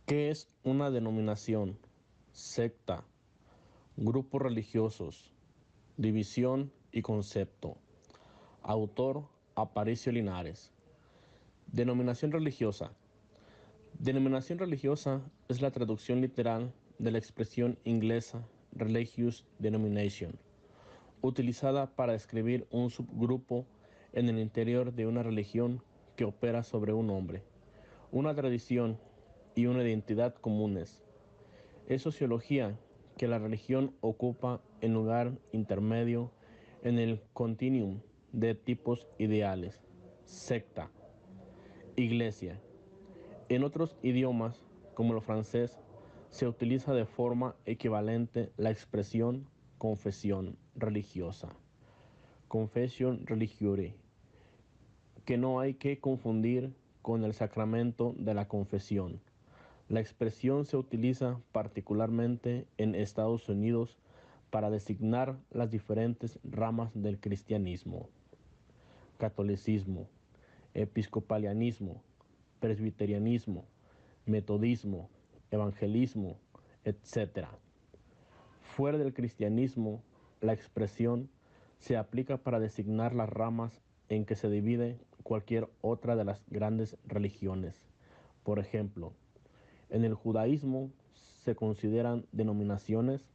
¿Qué es una denominación? Secta, grupos religiosos, división y concepto. Autor Aparicio Linares. Denominación religiosa. Denominación religiosa es la traducción literal de la expresión inglesa religious denomination, utilizada para describir un subgrupo en el interior de una religión que opera sobre un hombre, una tradición y una identidad comunes. Es sociología que la religión ocupa el lugar intermedio en el continuum de tipos ideales. Secta, iglesia. En otros idiomas, como el francés, se utiliza de forma equivalente la expresión confesión religiosa, confession religioure, que no hay que confundir con el sacramento de la confesión. La expresión se utiliza particularmente en Estados Unidos para designar las diferentes ramas del cristianismo: catolicismo, episcopalianismo, presbiterianismo, metodismo, evangelismo, etc. Fuera del cristianismo, la expresión se aplica para designar las ramas en que se divide cualquier otra de las grandes religiones. Por ejemplo, en el judaísmo se consideran denominaciones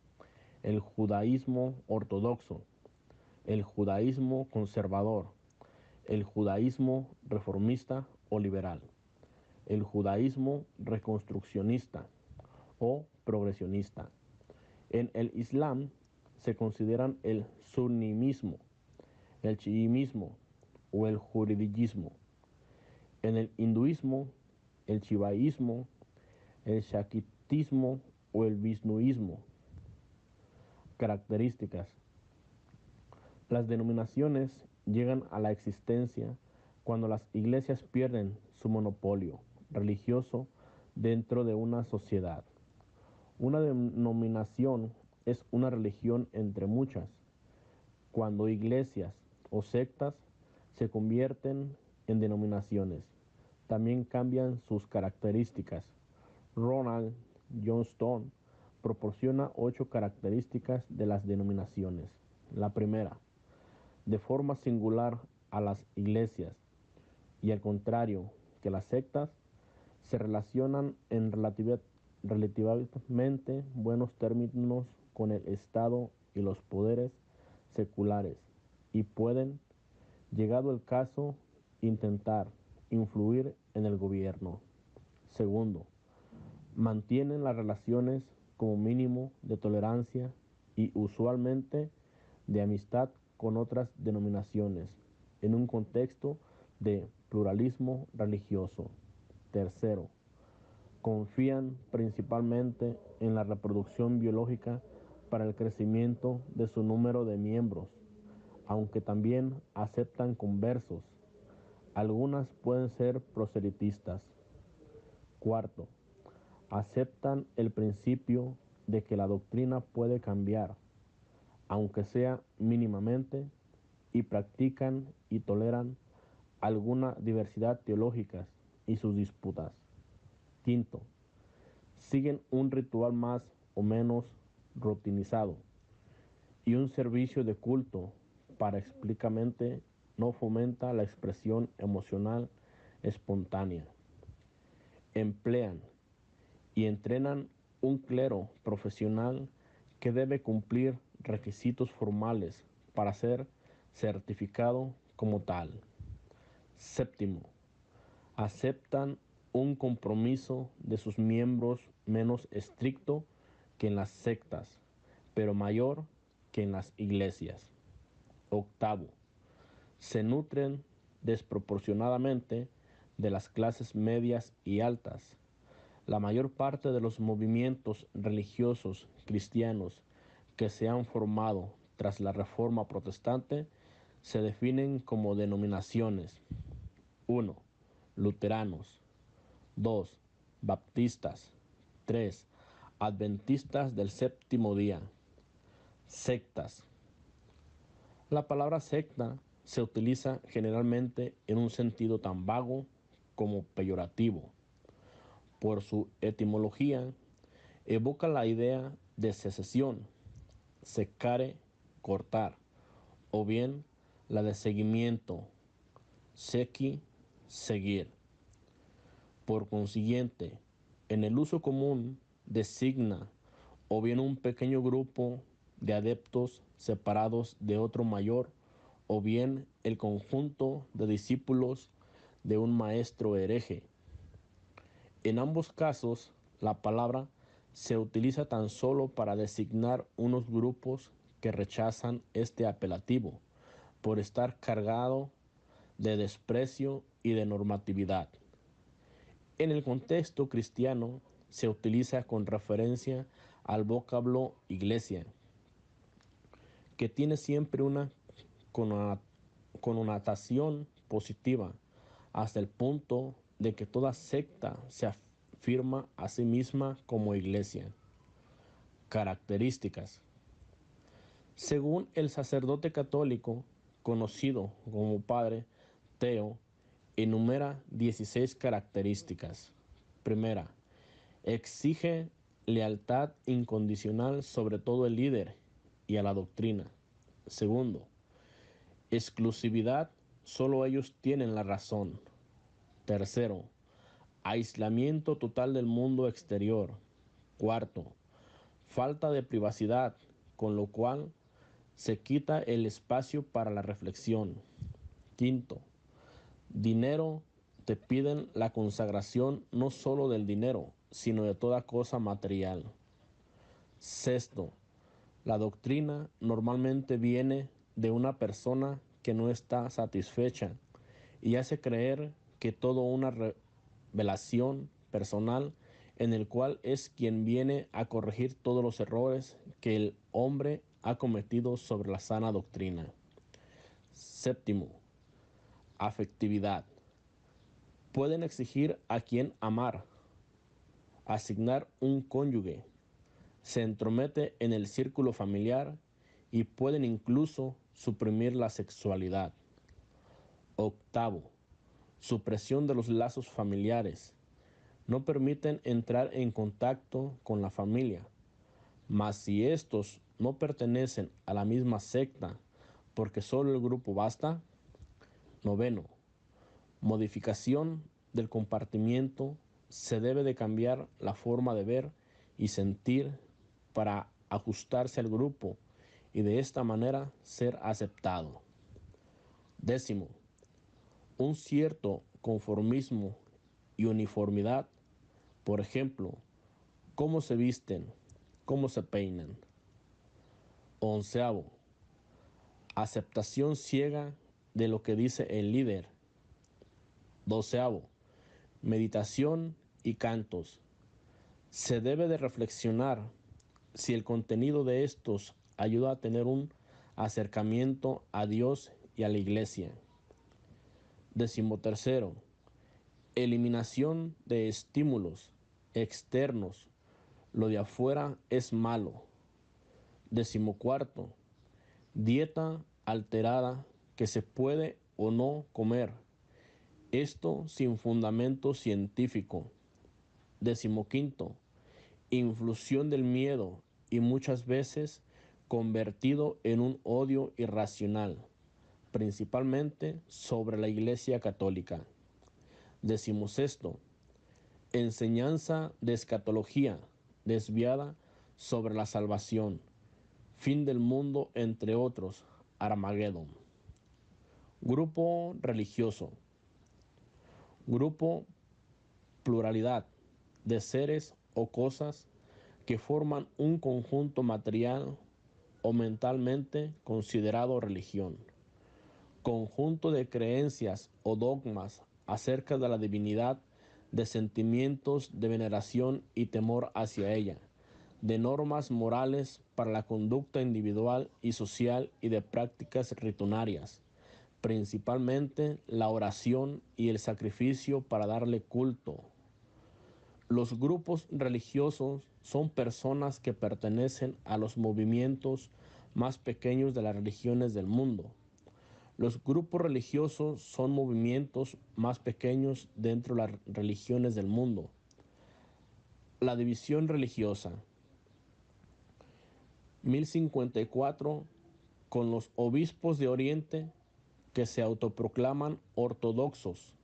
el judaísmo ortodoxo, el judaísmo conservador, el judaísmo reformista o liberal, el judaísmo reconstruccionista o progresionista. En el Islam se consideran el sunnimismo, el chiismo o el juridillismo. En el hinduismo, el shivaísmo, el shaktismo o el visnuismo. Características. Las denominaciones llegan a la existencia cuando las iglesias pierden su monopolio religioso dentro de una sociedad. Una denominación es una religión entre muchas. Cuando iglesias o sectas se convierten en denominaciones, también cambian sus características. Ronald Johnstone proporciona 8 características de las denominaciones. La primera, de forma singular a las iglesias y al contrario que las sectas, se relacionan en relativamente buenos términos con el Estado y los poderes seculares y pueden, llegado el caso, intentar influir en el gobierno. Segundo, mantienen las relaciones como mínimo de tolerancia y usualmente de amistad con otras denominaciones en un contexto de pluralismo religioso. Tercero, confían principalmente en la reproducción biológica para el crecimiento de su número de miembros, aunque también aceptan conversos. Algunas pueden ser proselitistas. Cuarto, aceptan el principio de que la doctrina puede cambiar, aunque sea mínimamente, y practican y toleran alguna diversidad teológica y sus disputas. Quinto, siguen un ritual más o menos rutinizado y un servicio de culto para explícitamente no fomenta la expresión emocional espontánea. Emplean y entrenan un clero profesional que debe cumplir requisitos formales para ser certificado como tal. Séptimo, aceptan un compromiso de sus miembros menos estricto que en las sectas, pero mayor que en las iglesias. Octavo, se nutren desproporcionadamente de las clases medias y altas. La mayor parte de los movimientos religiosos cristianos que se han formado tras la Reforma Protestante se definen como denominaciones. 1. Luteranos. 2. Baptistas. 3. Adventistas del séptimo día. Sectas. La palabra secta se utiliza generalmente en un sentido tan vago como peyorativo. por su etimología, evoca la idea de secesión, secare, cortar, o bien la de seguimiento, sequi, seguir. Por consiguiente, en el uso común designa o bien un pequeño grupo de adeptos separados de otro mayor, o bien el conjunto de discípulos de un maestro hereje. En ambos casos, la palabra se utiliza tan solo para designar unos grupos que rechazan este apelativo por estar cargado de desprecio y de normatividad. En el contexto cristiano se utiliza con referencia al vocablo iglesia, que tiene siempre una connotación positiva, hasta el punto de que toda secta se afirma a sí misma como iglesia. Características. Según el sacerdote católico, conocido como Padre Teo, enumera 16 características. Primera, exige lealtad incondicional sobre todo el líder y a la doctrina. Segundo, exclusividad, solo ellos tienen la razón. Tercero, aislamiento total del mundo exterior. Cuarto, falta de privacidad, con lo cual se quita el espacio para la reflexión. Quinto, dinero, te piden la consagración no solo del dinero, sino de toda cosa material. Sexto, la doctrina normalmente viene de una persona que no está satisfecha y hace creer que todo una revelación personal en el cual es quien viene a corregir todos los errores que el hombre ha cometido sobre la sana doctrina. Séptimo, afectividad. Pueden exigir a quien amar, asignar un cónyuge, se entromete en el círculo familiar y pueden incluso suprimir la sexualidad. Octavo, supresión de los lazos familiares. No permiten entrar en contacto con la familia, mas si estos no pertenecen a la misma secta, porque solo el grupo basta. Noveno, modificación del compartimiento. Se debe de cambiar la forma de ver y sentir para ajustarse al grupo y de esta manera ser aceptado. Décimo, un cierto conformismo y uniformidad, por ejemplo, cómo se visten, cómo se peinan. Onceavo, aceptación ciega de lo que dice el líder. Doceavo, meditación y cantos. Se debe de reflexionar si el contenido de estos ayuda a tener un acercamiento a Dios y a la iglesia. Decimotercero, eliminación de estímulos externos. Lo de afuera es malo. Decimocuarto, dieta alterada que se puede o no comer. Esto sin fundamento científico. Decimoquinto, infusión del miedo y muchas veces convertido en un odio irracional, principalmente sobre la Iglesia Católica. Decimosexto, enseñanza de escatología desviada sobre la salvación, fin del mundo, entre otros, Armagedón. Grupo religioso. Grupo, pluralidad de seres o cosas que forman un conjunto material o mentalmente considerado religión. Conjunto de creencias o dogmas acerca de la divinidad, de sentimientos de veneración y temor hacia ella, de normas morales para la conducta individual y social y de prácticas ritunarias, principalmente la oración y el sacrificio para darle culto. Los grupos religiosos son personas que pertenecen a los movimientos más pequeños de las religiones del mundo. Los grupos religiosos son movimientos más pequeños dentro de las religiones del mundo. La división religiosa. 1054, con los obispos de Oriente que se autoproclaman ortodoxos.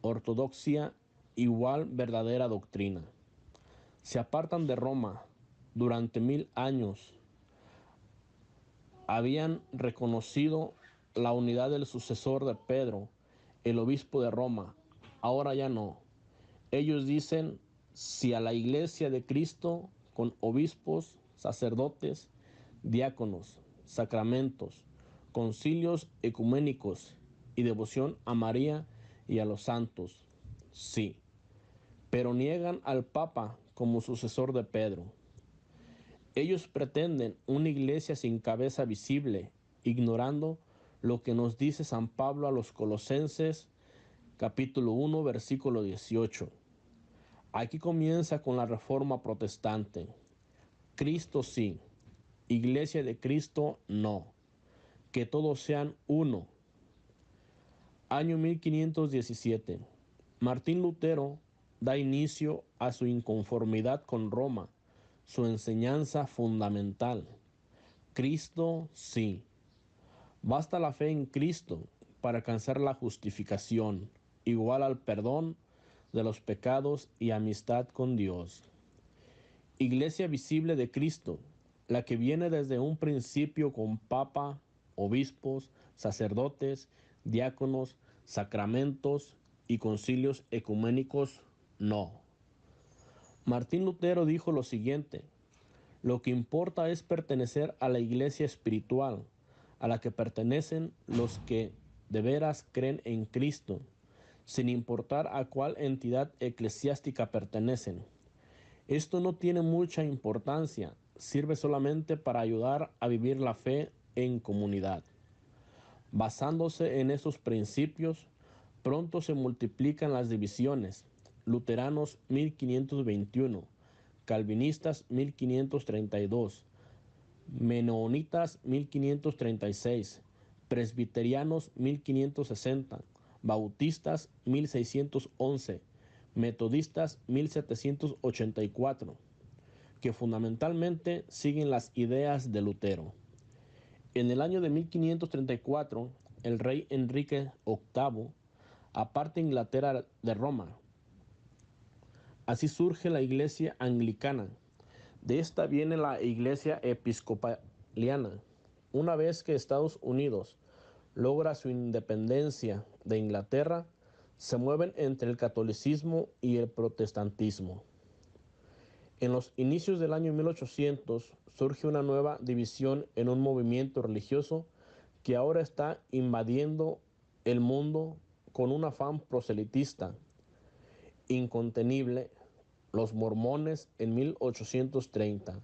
Ortodoxia igual verdadera doctrina. Se apartan de Roma. Durante 1000 años habían reconocido la unidad del sucesor de Pedro, el obispo de Roma. Ahora ya no. Ellos dicen sí a la iglesia de Cristo con obispos, sacerdotes, diáconos, sacramentos, concilios ecuménicos y devoción a María y a los santos. Sí, pero niegan al Papa como sucesor de Pedro. Ellos pretenden una iglesia sin cabeza visible, ignorando lo que nos dice San Pablo a los Colosenses, capítulo 1, versículo 18. Aquí comienza con la Reforma Protestante. Cristo sí, Iglesia de Cristo no. Que todos sean uno. Año 1517. Martín Lutero da inicio a su inconformidad con Roma, su enseñanza fundamental. Cristo sí. Basta la fe en Cristo para alcanzar la justificación, igual al perdón de los pecados y amistad con Dios. Iglesia visible de Cristo, la que viene desde un principio con papa, obispos, sacerdotes, diáconos, sacramentos y concilios ecuménicos, no. Martín Lutero dijo lo siguiente: lo que importa es pertenecer a la iglesia espiritual, a la que pertenecen los que de veras creen en Cristo, sin importar a cuál entidad eclesiástica pertenecen. Esto no tiene mucha importancia, sirve solamente para ayudar a vivir la fe en comunidad. Basándose en esos principios, pronto se multiplican las divisiones. Luteranos 1521, calvinistas 1532, menonitas 1536, presbiterianos 1560, bautistas 1611, metodistas 1784, que fundamentalmente siguen las ideas de Lutero. En el año de 1534, el rey Enrique VIII aparta Inglaterra de Roma. Así surge la iglesia anglicana. De esta viene la iglesia episcopaliana. Una vez que Estados Unidos logra su independencia de Inglaterra, se mueven entre el catolicismo y el protestantismo. En los inicios del año 1800 surge una nueva división en un movimiento religioso que ahora está invadiendo el mundo con un afán proselitista incontenible: los mormones en 1830,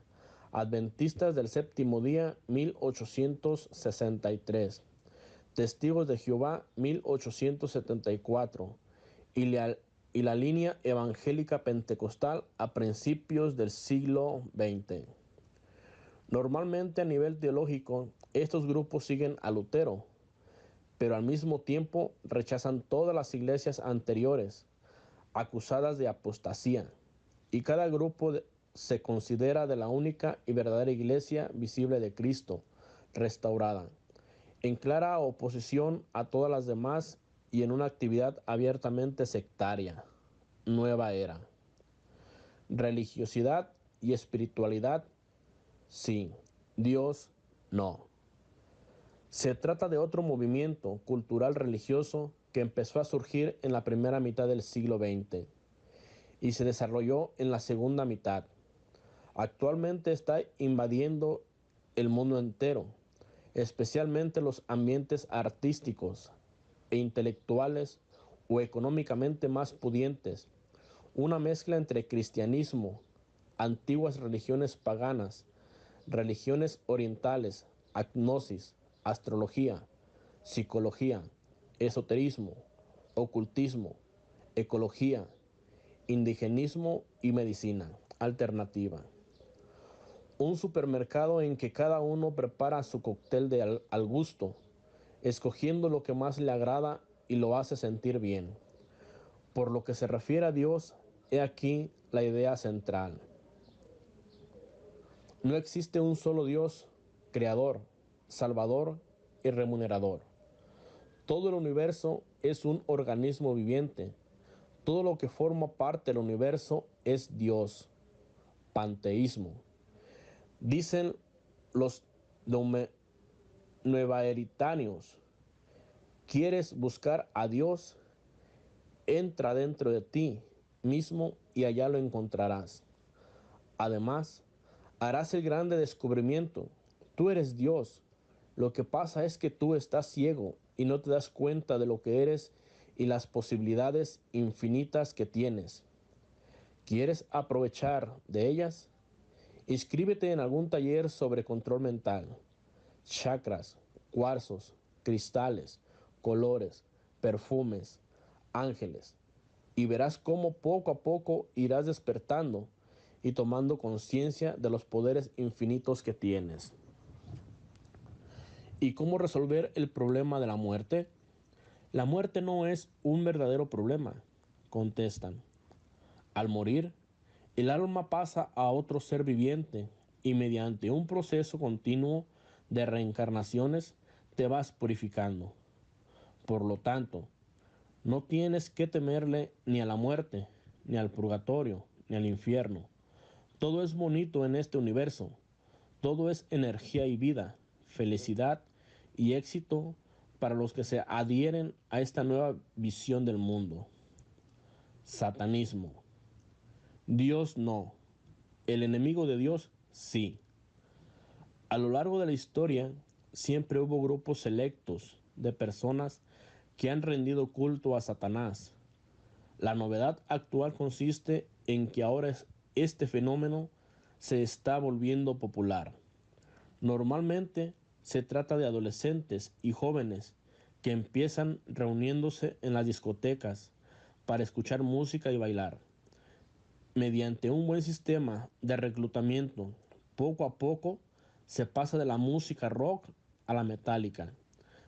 adventistas del séptimo día 1863, testigos de Jehová 1874 y la línea evangélica pentecostal a principios del siglo XX. Normalmente a nivel teológico, estos grupos siguen a Lutero, pero al mismo tiempo rechazan todas las iglesias anteriores, acusadas de apostasía, y cada grupo se considera de la única y verdadera iglesia visible de Cristo, restaurada, en clara oposición a todas las demás y en una actividad abiertamente sectaria. Nueva era. Religiosidad y espiritualidad, sí. Dios, no. Se trata de otro movimiento cultural religioso que empezó a surgir en la primera mitad del siglo XX y se desarrolló en la segunda mitad. Actualmente está invadiendo el mundo entero, especialmente los ambientes artísticos e intelectuales o económicamente más pudientes. Una mezcla entre cristianismo, antiguas religiones paganas, religiones orientales, agnosis, astrología, psicología, esoterismo, ocultismo, ecología, indigenismo y medicina alternativa. Un supermercado en que cada uno prepara su cóctel al gusto, escogiendo lo que más le agrada y lo hace sentir bien. Por lo que se refiere a Dios, He aquí la idea central. No existe un solo Dios, creador, salvador y remunerador. Todo el universo es un organismo viviente. Todo lo que forma parte del universo es Dios. Panteísmo. Dicen los nuevaeritanios. ¿Quieres buscar a Dios? Entra dentro de ti mismo y allá lo encontrarás. Además, harás el grande descubrimiento. Tú eres Dios. Lo que pasa es que tú estás ciego y no te das cuenta de lo que eres y las posibilidades infinitas que tienes. ¿Quieres aprovechar de ellas? Inscríbete en algún taller sobre control mental, chakras, cuarzos, cristales, colores, perfumes, ángeles, y verás cómo poco a poco irás despertando y tomando conciencia de los poderes infinitos que tienes. ¿Y cómo resolver el problema de la muerte? La muerte no es un verdadero problema, contestan. Al morir, el alma pasa a otro ser viviente y mediante un proceso continuo de reencarnaciones te vas purificando. Por lo tanto, no tienes que temerle ni a la muerte, ni al purgatorio, ni al infierno. Todo es bonito en este universo. Todo es energía y vida, felicidad y éxito para los que se adhieren a esta nueva visión del mundo. Satanismo. Dios no. El enemigo de Dios sí. A lo largo de la historia siempre hubo grupos selectos de personas que han rendido culto a Satanás. La novedad actual consiste en que ahora este fenómeno se está volviendo popular. Normalmente se trata de adolescentes y jóvenes que empiezan reuniéndose en las discotecas para escuchar música y bailar. Mediante un buen sistema de reclutamiento, poco a poco se pasa de la música rock a la metálica,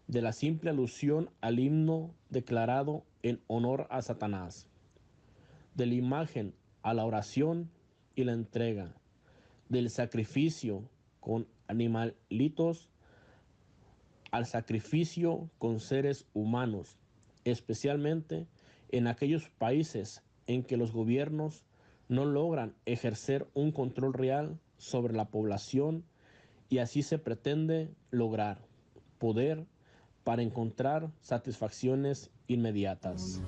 de la simple alusión al himno declarado en honor a Satanás, de la imagen a la oración y la entrega, del sacrificio con animalitos al sacrificio con seres humanos, especialmente en aquellos países en que los gobiernos no logran ejercer un control real sobre la población y así se pretende lograr poder para encontrar satisfacciones inmediatas.